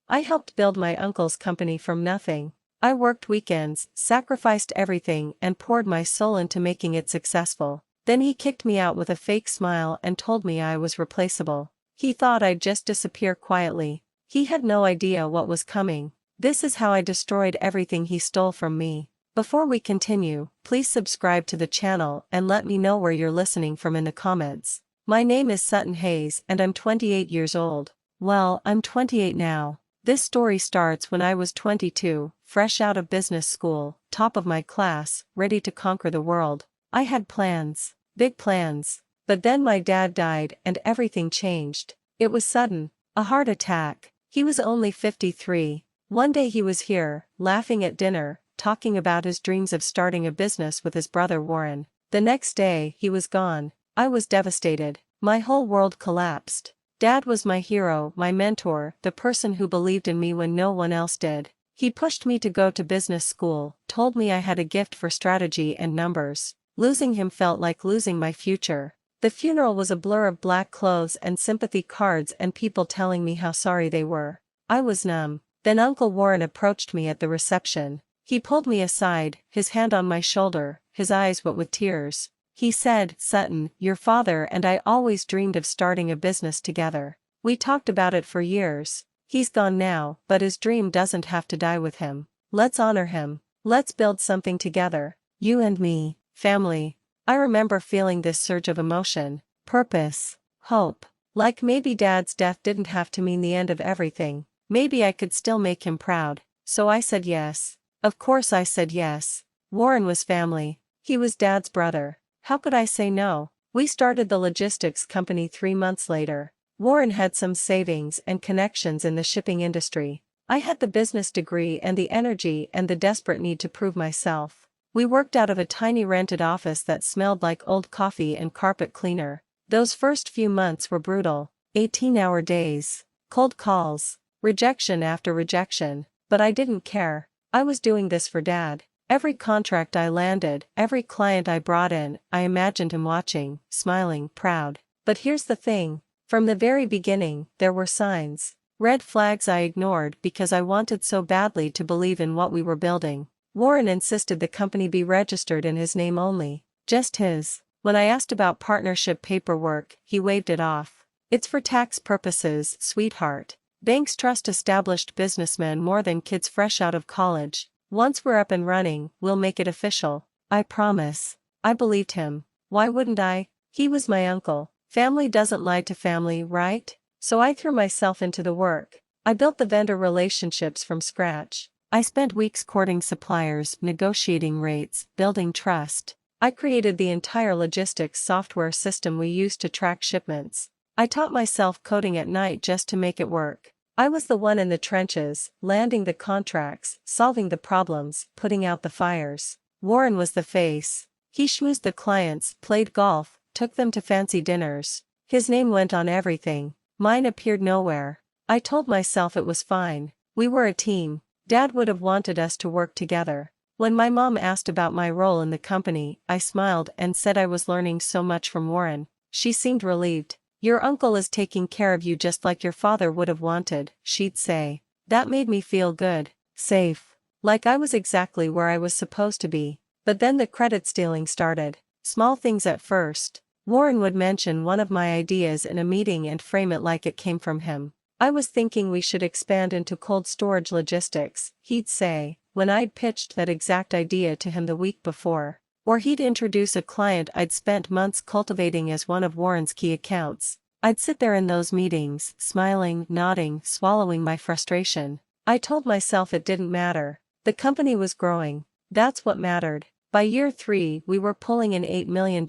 I helped build my uncle's company from nothing. I worked weekends, sacrificed everything and poured my soul into making it successful. Then he kicked me out with a fake smile and told me I was replaceable. He thought I'd just disappear quietly. He had no idea what was coming. This is how I destroyed everything he stole from me. Before we continue, please subscribe to the channel and let me know where you're listening from in the comments. My name is Sutton Hayes and I'm 28 years old. Well, I'm 28 now. This story starts when I was 22, fresh out of business school, top of my class, ready to conquer the world. I had plans, big plans. But then my dad died and everything changed. It was sudden, a heart attack. He was only 53. One day he was here, laughing at dinner, talking about his dreams of starting a business with his brother Warren. The next day, he was gone. I was devastated. My whole world collapsed. Dad was my hero, my mentor, the person who believed in me when no one else did. He pushed me to go to business school, told me I had a gift for strategy and numbers. Losing him felt like losing my future. The funeral was a blur of black clothes and sympathy cards and people telling me how sorry they were. I was numb. Then Uncle Warren approached me at the reception. He pulled me aside, his hand on my shoulder, his eyes wet with tears. He said, "Sutton, your father and I always dreamed of starting a business together. We talked about it for years. He's gone now, but his dream doesn't have to die with him. Let's honor him. Let's build something together. You and me, family." I remember feeling this surge of emotion, purpose, hope. Like maybe Dad's death didn't have to mean the end of everything. Maybe I could still make him proud. So I said yes. Of course I said yes. Warren was family. He was Dad's brother. How could I say no? We started the logistics company 3 months later. Warren had some savings and connections in the shipping industry. I had the business degree and the energy and the desperate need to prove myself. We worked out of a tiny rented office that smelled like old coffee and carpet cleaner. Those first few months were brutal. 18-hour days. Cold calls. Rejection after rejection. But I didn't care. I was doing this for Dad. Every contract I landed, every client I brought in, I imagined him watching, smiling, proud. But here's the thing. From the very beginning, there were signs. Red flags I ignored because I wanted so badly to believe in what we were building. Warren insisted the company be registered in his name only. Just his. When I asked about partnership paperwork, he waved it off. "It's for tax purposes, sweetheart. Banks trust established businessmen more than kids fresh out of college. Once we're up and running, we'll make it official. I promise." I believed him. Why wouldn't I? He was my uncle. Family doesn't lie to family, right? So I threw myself into the work. I built the vendor relationships from scratch. I spent weeks courting suppliers, negotiating rates, building trust. I created the entire logistics software system we used to track shipments. I taught myself coding at night just to make it work. I was the one in the trenches, landing the contracts, solving the problems, putting out the fires. Warren was the face. He schmoozed the clients, played golf, took them to fancy dinners. His name went on everything. Mine appeared nowhere. I told myself it was fine. We were a team. Dad would have wanted us to work together. When my mom asked about my role in the company, I smiled and said I was learning so much from Warren. She seemed relieved. "Your uncle is taking care of you just like your father would have wanted," she'd say. That made me feel good, safe. Like I was exactly where I was supposed to be. But then the credit stealing started. Small things at first. Warren would mention one of my ideas in a meeting and frame it like it came from him. "I was thinking we should expand into cold storage logistics," he'd say, when I'd pitched that exact idea to him the week before. Or he'd introduce a client I'd spent months cultivating as one of Warren's key accounts. I'd sit there in those meetings, smiling, nodding, swallowing my frustration. I told myself it didn't matter. The company was growing. That's what mattered. By year 3, we were pulling in $8 million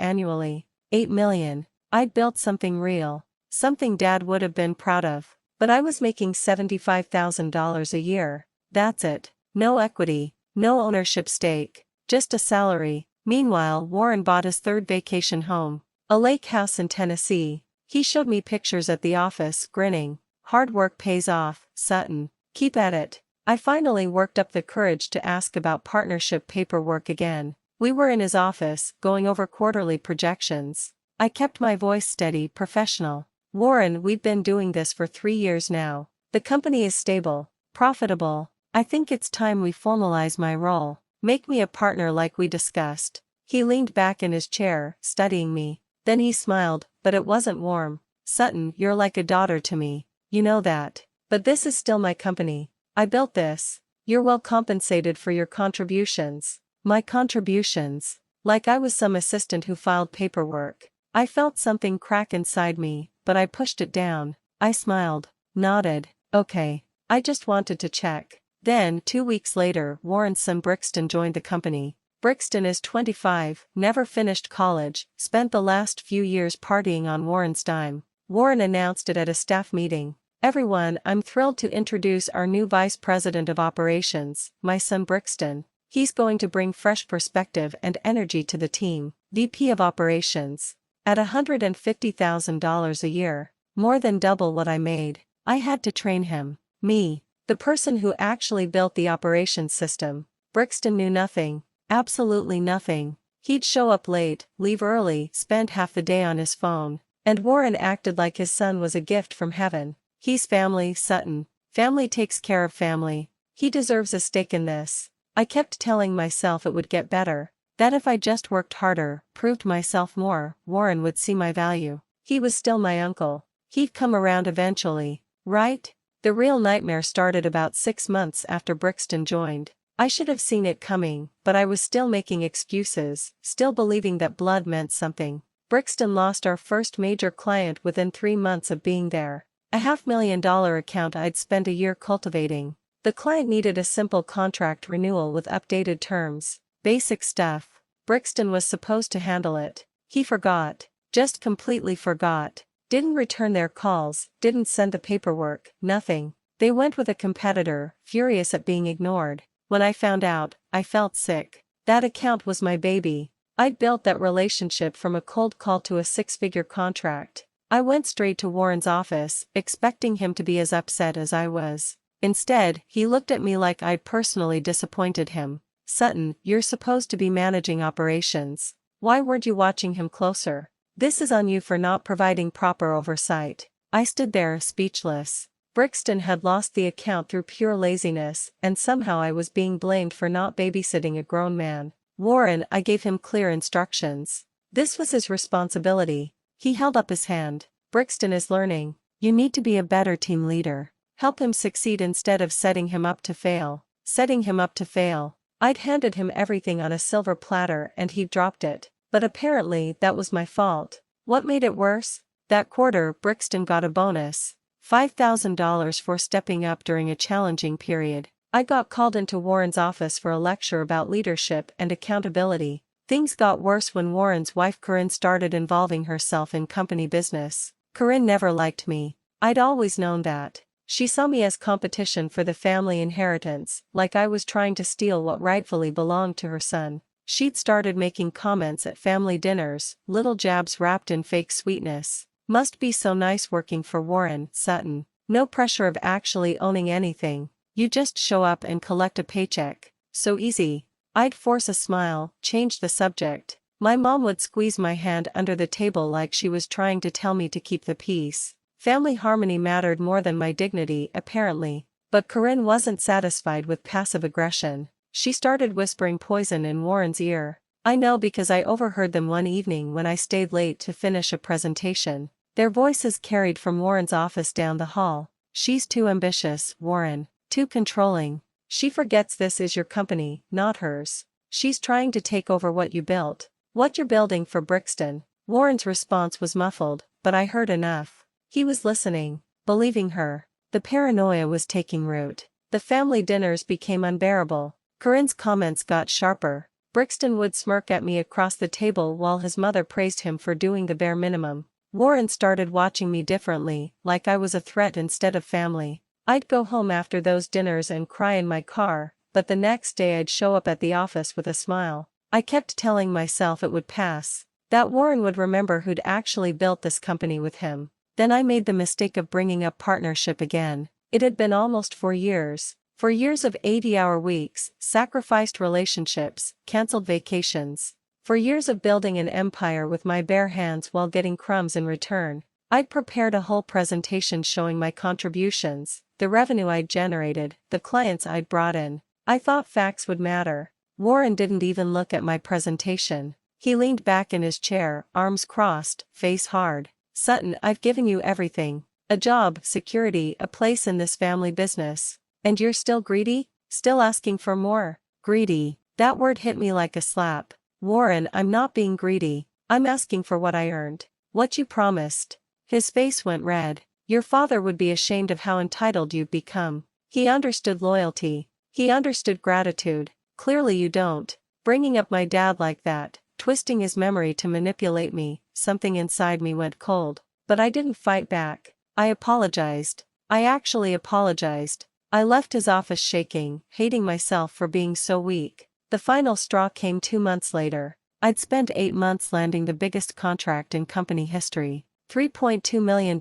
annually. $8 million. I'd built something real. Something Dad would have been proud of. But I was making $75,000 a year. That's it. No equity, no ownership stake, just a salary. Meanwhile, Warren bought his 3rd vacation home, a lake house in Tennessee. He showed me pictures at the office, grinning. "Hard work pays off, Sutton. Keep at it." I finally worked up the courage to ask about partnership paperwork again. We were in his office, going over quarterly projections. I kept my voice steady, professional. "Warren, we've been doing this for 3 years now. The company is stable, profitable. I think it's time we formalize my role. Make me a partner like we discussed. He leaned back in his chair, studying me. Then he smiled, but it wasn't warm. Sutton, you're like a daughter to me. You know that. But this is still my company. I built this. You're well compensated for your contributions. My contributions? Like I was some assistant who filed paperwork. I felt something crack inside me, but I pushed it down. I smiled, nodded. Okay. I just wanted to check. Then, 2 weeks later, Warren's son Brixton joined the company. Brixton is 25, never finished college, spent the last few years partying on Warren's dime. Warren announced it at a staff meeting. Everyone, I'm thrilled to introduce our new Vice President of Operations, my son Brixton. He's going to bring fresh perspective and energy to the team. VP of Operations. At $150,000 a year, more than double what I made. I had to train him. Me, the person who actually built the operations system. Brixton knew nothing. Absolutely nothing. He'd show up late, leave early, spend half the day on his phone. And Warren acted like his son was a gift from heaven. He's family, Sutton. Family takes care of family. He deserves a stake in this. I kept telling myself it would get better. That if I just worked harder, proved myself more, Warren would see my value. He was still my uncle. He'd come around eventually, right? The real nightmare started about 6 months after Brixton joined. I should have seen it coming, but I was still making excuses, still believing that blood meant something. Brixton lost our first major client within 3 months of being there. A $500,000 account I'd spent a year cultivating. The client needed a simple contract renewal with updated terms. Basic stuff. Brixton was supposed to handle it. He forgot. Just completely forgot. Didn't return their calls, didn't send the paperwork, nothing. They went with a competitor, furious at being ignored. When I found out, I felt sick. That account was my baby. I'd built that relationship from a cold call to a 6-figure contract. I went straight to Warren's office, expecting him to be as upset as I was. Instead, he looked at me like I'd personally disappointed him. Sutton, you're supposed to be managing operations. Why weren't you watching him closer? This is on you for not providing proper oversight. I stood there, speechless. Brixton had lost the account through pure laziness, and somehow I was being blamed for not babysitting a grown man. Warren, I gave him clear instructions. This was his responsibility. He held up his hand. Brixton is learning. You need to be a better team leader. Help him succeed instead of setting him up to fail. Setting him up to fail. I'd handed him everything on a silver platter and he dropped it. But apparently that was my fault. What made it worse? That quarter, Brixton got a bonus. $5,000 for stepping up during a challenging period. I got called into Warren's office for a lecture about leadership and accountability. Things got worse when Warren's wife Corinne started involving herself in company business. Corinne never liked me. I'd always known that. She saw me as competition for the family inheritance, like I was trying to steal what rightfully belonged to her son. She'd started making comments at family dinners, little jabs wrapped in fake sweetness. Must be so nice working for Warren, Sutton. No pressure of actually owning anything. You just show up and collect a paycheck. So easy. I'd force a smile, change the subject. My mom would squeeze my hand under the table like she was trying to tell me to keep the peace. Family harmony mattered more than my dignity, apparently. But Corinne wasn't satisfied with passive aggression. She started whispering poison in Warren's ear. I know because I overheard them one evening when I stayed late to finish a presentation. Their voices carried from Warren's office down the hall. She's too ambitious, Warren. Too controlling. She forgets this is your company, not hers. She's trying to take over what you built. What you're building for Brixton. Warren's response was muffled, but I heard enough. He was listening, believing her. The paranoia was taking root. The family dinners became unbearable. Corinne's comments got sharper. Brixton would smirk at me across the table while his mother praised him for doing the bare minimum. Warren started watching me differently, like I was a threat instead of family. I'd go home after those dinners and cry in my car, but the next day I'd show up at the office with a smile. I kept telling myself it would pass. That Warren would remember who'd actually built this company with him. Then I made the mistake of bringing up partnership again. It had been almost 4 years. 4 years of 80-hour weeks, sacrificed relationships, cancelled vacations. 4 years of building an empire with my bare hands while getting crumbs in return. I'd prepared a whole presentation showing my contributions, the revenue I'd generated, the clients I'd brought in. I thought facts would matter. Warren didn't even look at my presentation. He leaned back in his chair, arms crossed, face hard. "Sutton, I've given you everything. A job, security, a place in this family business. And you're still greedy? Still asking for more?" Greedy. That word hit me like a slap. "Warren, I'm not being greedy. I'm asking for what I earned. What you promised." His face went red. "Your father would be ashamed of how entitled you've become. He understood loyalty. He understood gratitude. Clearly you don't. Bringing up my dad like that, twisting his memory to manipulate me." Something inside me went cold. But I didn't fight back. I apologized. I actually apologized. I left his office shaking, hating myself for being so weak. The final straw came 2 months later. I'd spent 8 months landing the biggest contract in company history, $3.2 million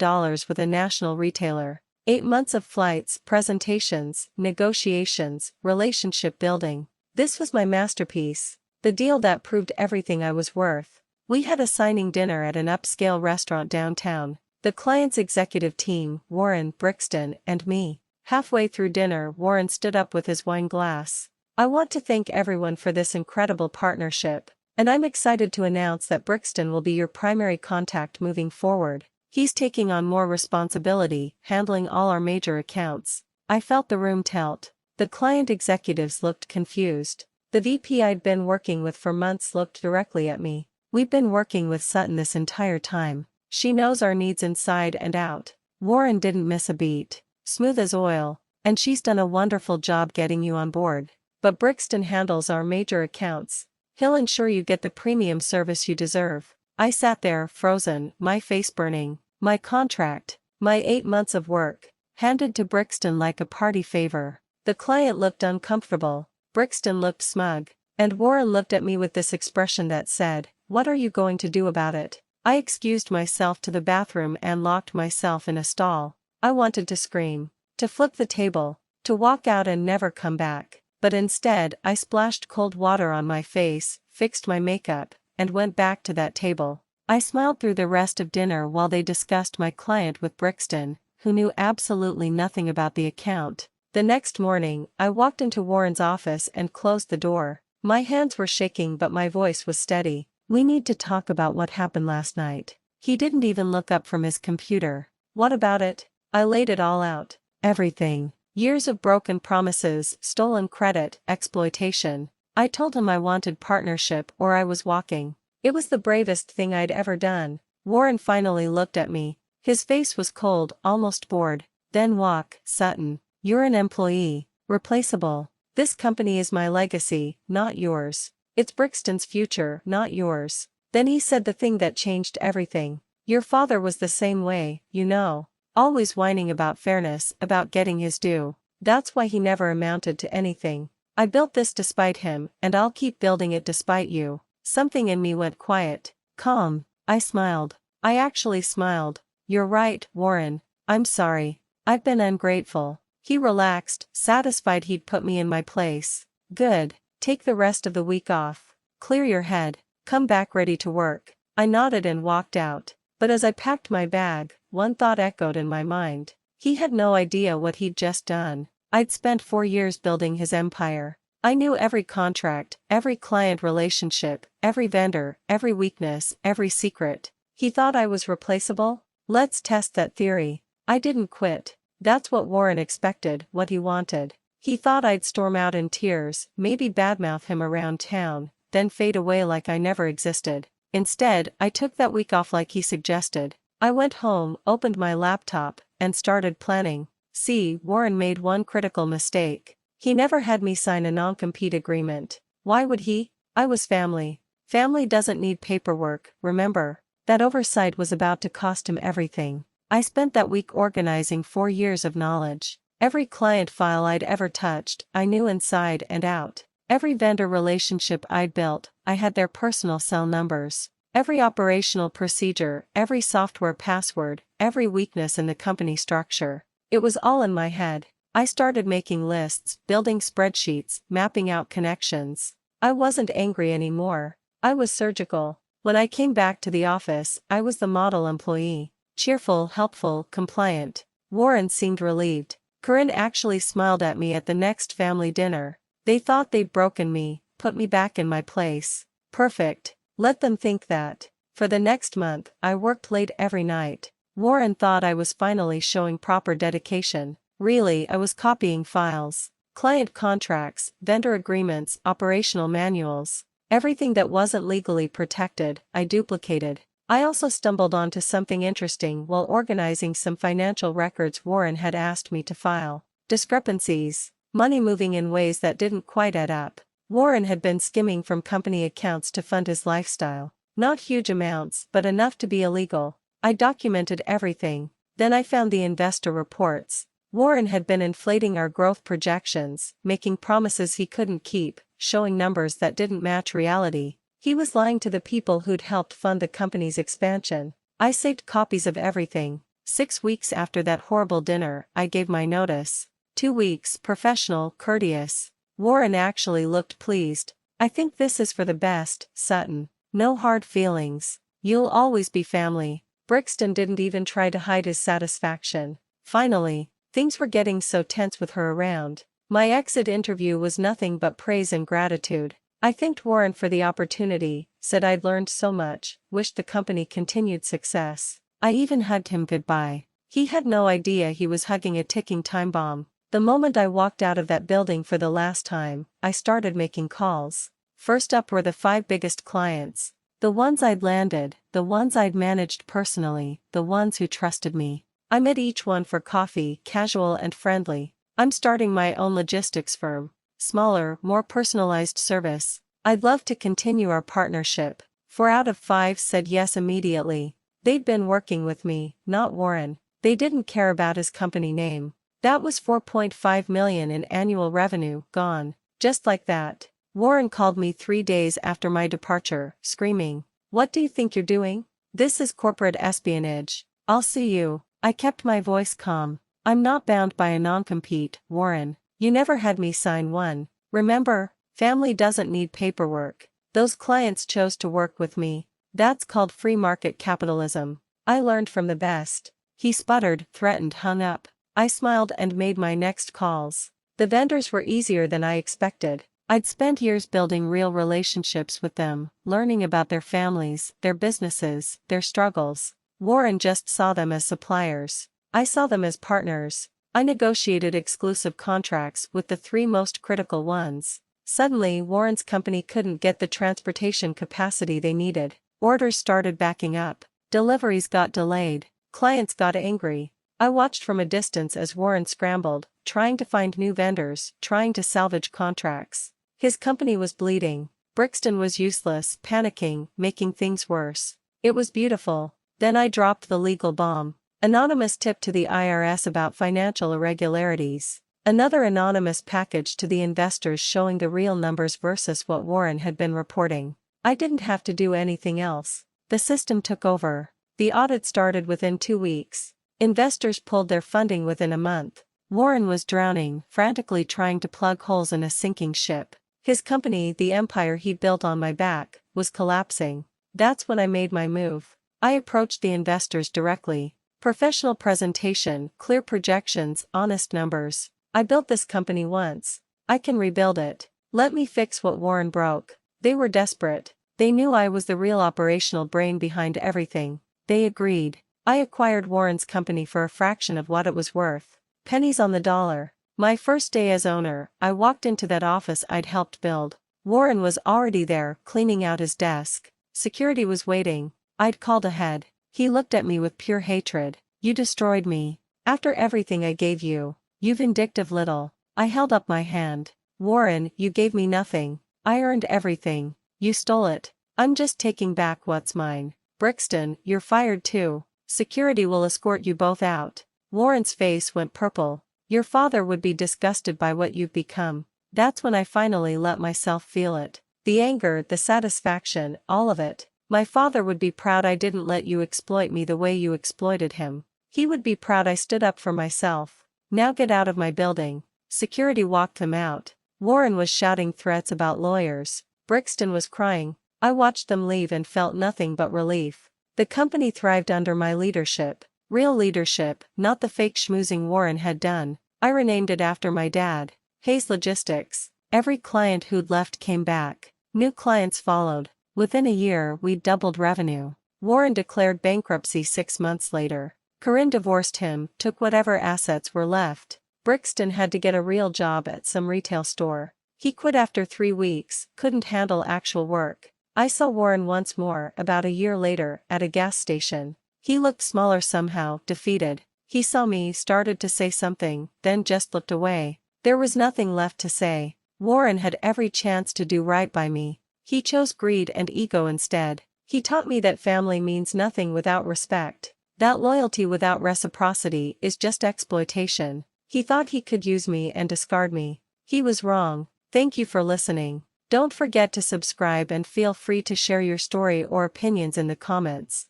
with a national retailer. 8 months of flights, presentations, negotiations, relationship building. This was my masterpiece. The deal that proved everything I was worth. We had a signing dinner at an upscale restaurant downtown. The client's executive team, Warren, Brixton, and me. Halfway through dinner, Warren stood up with his wine glass. "I want to thank everyone for this incredible partnership, and I'm excited to announce that Brixton will be your primary contact moving forward. He's taking on more responsibility, handling all our major accounts." I felt the room tilt. The client executives looked confused. The VP I'd been working with for months looked directly at me. "We've been working with Sutton this entire time. She knows our needs inside and out. Warren didn't miss a beat. Smooth as oil. And she's done a wonderful job getting you on board. But Brixton handles our major accounts. He'll ensure you get the premium service you deserve." I sat there, frozen, my face burning. My contract, my 8 months of work, handed to Brixton like a party favor. The client looked uncomfortable. Brixton looked smug. And Warren looked at me with this expression that said, "What are you going to do about it?" I excused myself to the bathroom and locked myself in a stall. I wanted to scream, to flip the table, to walk out and never come back. But instead, I splashed cold water on my face, fixed my makeup, and went back to that table. I smiled through the rest of dinner while they discussed my client with Brixton, who knew absolutely nothing about the account. The next morning, I walked into Warren's office and closed the door. My hands were shaking but my voice was steady. "We need to talk about what happened last night." He didn't even look up from his computer. "What about it?" I laid it all out. Everything. Years of broken promises, stolen credit, exploitation. I told him I wanted partnership or I was walking. It was the bravest thing I'd ever done. Warren finally looked at me. His face was cold, almost bored. "Then walk, Sutton. You're an employee. Replaceable. This company is my legacy, not yours. It's Brixton's future, not yours." Then he said the thing that changed everything. "Your father was the same way, you know. Always whining about fairness, about getting his due. That's why he never amounted to anything. I built this despite him, and I'll keep building it despite you." Something in me went quiet. Calm. I smiled. I actually smiled. "You're right, Warren. I'm sorry. I've been ungrateful." He relaxed, satisfied he'd put me in my place. "Good. Take the rest of the week off. Clear your head. Come back ready to work." I nodded and walked out. But as I packed my bag, one thought echoed in my mind. He had no idea what he'd just done. I'd spent 4 years building his empire. I knew every contract, every client relationship, every vendor, every weakness, every secret. He thought I was replaceable? Let's test that theory. I didn't quit. That's what Warren expected, what he wanted. He thought I'd storm out in tears, maybe badmouth him around town, then fade away like I never existed. Instead, I took that week off like he suggested. I went home, opened my laptop, and started planning. See, Warren made one critical mistake. He never had me sign a non-compete agreement. Why would he? I was family. Family doesn't need paperwork, remember? That oversight was about to cost him everything. I spent that week organizing 4 years of knowledge. Every client file I'd ever touched, I knew inside and out. Every vendor relationship I'd built, I had their personal cell numbers. Every operational procedure, every software password, every weakness in the company structure. It was all in my head. I started making lists, building spreadsheets, mapping out connections. I wasn't angry anymore. I was surgical. When I came back to the office, I was the model employee. Cheerful, helpful, compliant. Warren seemed relieved. Corinne actually smiled at me at the next family dinner. They thought they'd broken me, put me back in my place. Perfect. Let them think that. For the next month, I worked late every night. Warren thought I was finally showing proper dedication. Really, I was copying files. Client contracts, vendor agreements, operational manuals. Everything that wasn't legally protected, I duplicated. I also stumbled onto something interesting while organizing some financial records Warren had asked me to file. Discrepancies. Money moving in ways that didn't quite add up. Warren had been skimming from company accounts to fund his lifestyle. Not huge amounts, but enough to be illegal. I documented everything. Then I found the investor reports. Warren had been inflating our growth projections, making promises he couldn't keep, showing numbers that didn't match reality. He was lying to the people who'd helped fund the company's expansion. I saved copies of everything. 6 weeks after that horrible dinner, I gave my notice. 2 weeks, professional, courteous. Warren actually looked pleased. I think this is for the best, Sutton. No hard feelings. You'll always be family. Brixton didn't even try to hide his satisfaction. Finally, things were getting so tense with her around. My exit interview was nothing but praise and gratitude. I thanked Warren for the opportunity, said I'd learned so much, wished the company continued success. I even hugged him goodbye. He had no idea he was hugging a ticking time bomb. The moment I walked out of that building for the last time, I started making calls. First up were the 5 biggest clients. The ones I'd landed, the ones I'd managed personally, the ones who trusted me. I met each one for coffee, casual and friendly. I'm starting my own logistics firm. Smaller, more personalized service. I'd love to continue our partnership. 4 out of 5 said yes immediately. They'd been working with me, not Warren. They didn't care about his company name. That was $4.5 million in annual revenue, gone. Just like that. Warren called me 3 days after my departure, screaming, "What do you think you're doing? This is corporate espionage. I'll sue you." I kept my voice calm. I'm not bound by a non-compete, Warren. You never had me sign one. Remember, family doesn't need paperwork. Those clients chose to work with me. That's called free market capitalism. I learned from the best. He sputtered, threatened, hung up. I smiled and made my next calls. The vendors were easier than I expected. I'd spent years building real relationships with them, learning about their families, their businesses, their struggles. Warren just saw them as suppliers. I saw them as partners. I negotiated exclusive contracts with the 3 most critical ones. Suddenly, Warren's company couldn't get the transportation capacity they needed. Orders started backing up. Deliveries got delayed. Clients got angry. I watched from a distance as Warren scrambled, trying to find new vendors, trying to salvage contracts. His company was bleeding. Brixton was useless, panicking, making things worse. It was beautiful. Then I dropped the legal bomb. Anonymous tip to the IRS about financial irregularities. Another anonymous package to the investors showing the real numbers versus what Warren had been reporting. I didn't have to do anything else. The system took over. The audit started within 2 weeks. Investors pulled their funding within a month. Warren was drowning, frantically trying to plug holes in a sinking ship. His company, the empire he built on my back, was collapsing. That's when I made my move. I approached the investors directly. Professional presentation, clear projections, honest numbers. I built this company once. I can rebuild it. Let me fix what Warren broke. They were desperate. They knew I was the real operational brain behind everything. They agreed. I acquired Warren's company for a fraction of what it was worth. Pennies on the dollar. My first day as owner, I walked into that office I'd helped build. Warren was already there, cleaning out his desk. Security was waiting. I'd called ahead. He looked at me with pure hatred. You destroyed me. After everything I gave you. You vindictive little. I held up my hand. Warren, you gave me nothing. I earned everything. You stole it. I'm just taking back what's mine. Brixton, you're fired too. Security will escort you both out. Warren's face went purple. Your father would be disgusted by what you've become. That's when I finally let myself feel it. The anger, the satisfaction, all of it. My father would be proud I didn't let you exploit me the way you exploited him. He would be proud I stood up for myself. Now get out of my building. Security walked them out. Warren was shouting threats about lawyers. Brixton was crying. I watched them leave and felt nothing but relief. The company thrived under my leadership. Real leadership, not the fake schmoozing Warren had done. I renamed it after my dad. Hayes Logistics. Every client who'd left came back. New clients followed. Within a year we'd doubled revenue. Warren declared bankruptcy 6 months later. Corinne divorced him, took whatever assets were left. Brixton had to get a real job at some retail store. He quit after 3 weeks, couldn't handle actual work. I saw Warren once more about a year later at a gas station. He looked smaller somehow, defeated. He saw me, started to say something, then just looked away. There was nothing left to say. Warren had every chance to do right by me. He chose greed and ego instead. He taught me that family means nothing without respect. That loyalty without reciprocity is just exploitation. He thought he could use me and discard me. He was wrong. Thank you for listening. Don't forget to subscribe and feel free to share your story or opinions in the comments.